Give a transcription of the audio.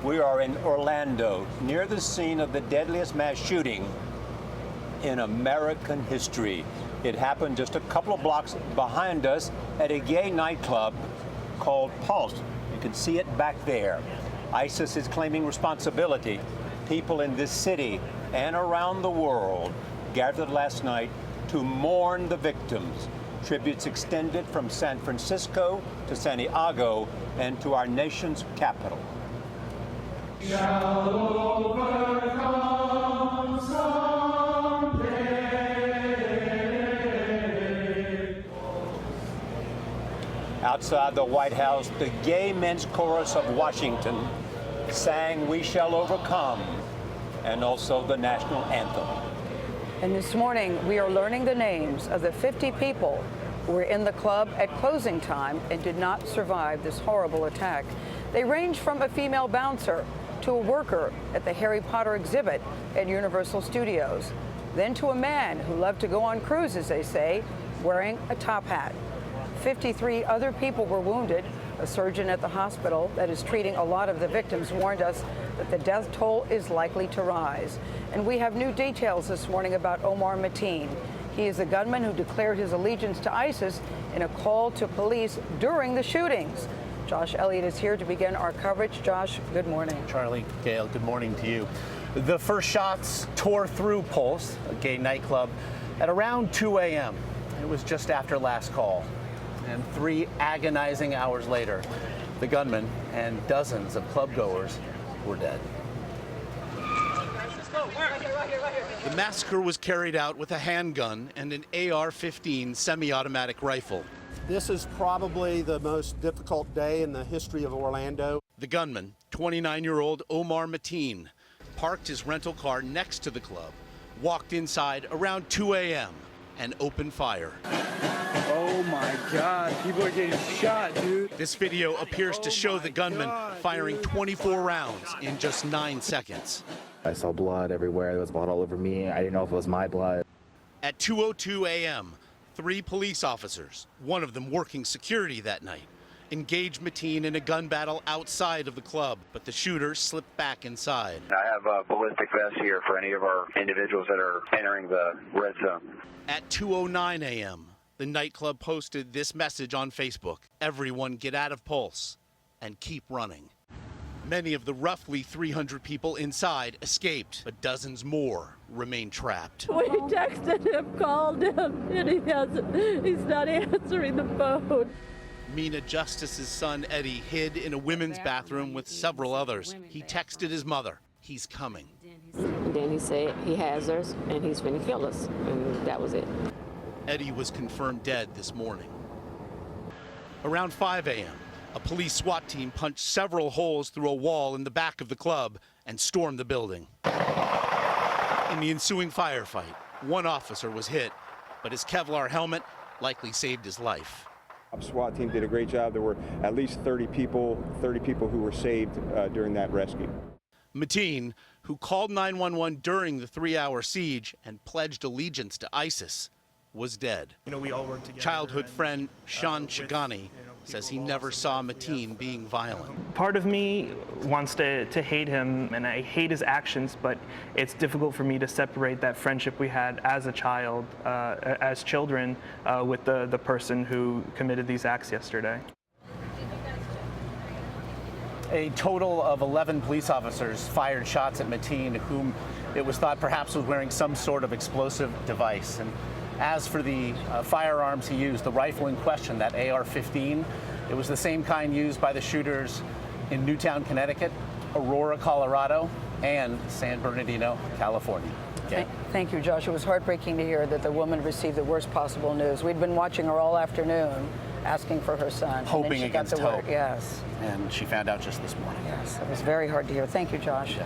We are in Orlando, near the scene of the deadliest mass shooting in American history. It happened just a couple of blocks behind us at a gay nightclub called Pulse. You can see it back there. ISIS is claiming responsibility. People in this city and around the world gathered last night to mourn the victims. Tributes extended from San Francisco to Santiago and to our nation's capital. Shall overcome someday. Outside the White House, the Gay Men's Chorus of Washington sang "We Shall Overcome" and also the national anthem. And this morning, we are learning the names of the 50 people who were in the club at closing time and did not survive this horrible attack. They range from a female bouncer to a worker at the Harry Potter exhibit at Universal Studios, then to a man who loved to go on cruises, they say, wearing a top hat. 53 other people were wounded. A surgeon at the hospital that is treating a lot of the victims warned us that the death toll is likely to rise. And we have new details this morning about Omar Mateen. He is a gunman who declared his allegiance to ISIS in a call to police during the shootings. Josh Elliott is here to begin our coverage. Josh, good morning. Charlie, Gail, good morning to you. The first shots tore through Pulse, a gay nightclub, at around 2 a.m. It was just after last call. And 3 agonizing hours later, the gunman and dozens of clubgoers were dead. The massacre was carried out with a handgun and an AR-15 semi-automatic rifle. This is probably the most difficult day in the history of Orlando. The gunman, 29-year-old Omar Mateen, parked his rental car next to the club, walked inside around 2 a.m. and opened fire. Oh my God, people are getting shot, dude. This video appears to show the gunman firing 24 rounds in just 9 seconds. I saw blood everywhere. There was blood all over me. I didn't know if it was my blood. At 2:02 a.m., 3 police officers, one of them working security that night, engaged Mateen in a gun battle outside of the club, but the shooter slipped back inside. I have a ballistic vest here for any of our individuals that are entering the red zone. At 2:09 a.m., the nightclub posted this message on Facebook: "Everyone get out of Pulse and keep running." Many of the roughly 300 people inside escaped, but dozens more remain trapped. We texted him, called him, and he's not answering the phone. Mina Justice's son, Eddie, hid in a women's bathroom with several others. He texted his mother, "He's coming." And then he said he has us and he's going to kill us, and that was it. Eddie was confirmed dead this morning. Around 5 a.m., a police SWAT team punched several holes through a wall in the back of the club and stormed the building. In the ensuing firefight, one officer was hit, but his Kevlar helmet likely saved his life. SWAT team did a great job. There were at least 30 people who were saved during that rescue. Mateen, who called 911 during the 3-hour siege and pledged allegiance to ISIS, was dead. We all work together. Childhood friend Sean Chagani says he never saw Mateen being violent. Part of me wants to hate him, and I hate his actions, but it's difficult for me to separate that friendship we had as a child, as children, with the person who committed these acts yesterday. A total of 11 police officers fired shots at Mateen, whom it was thought perhaps was wearing some sort of explosive device. And as for the firearms he used, the rifle in question, that AR-15, it was the same kind used by the shooters in Newtown, Connecticut, Aurora, Colorado, and San Bernardino, California. Okay. Thank you, Josh. It was heartbreaking to hear that the woman received the worst possible news. We'd been watching her all afternoon, asking for her son. Hoping against hope. Yes. And she found out just this morning. Yes, it was very hard to hear. Thank you, Josh.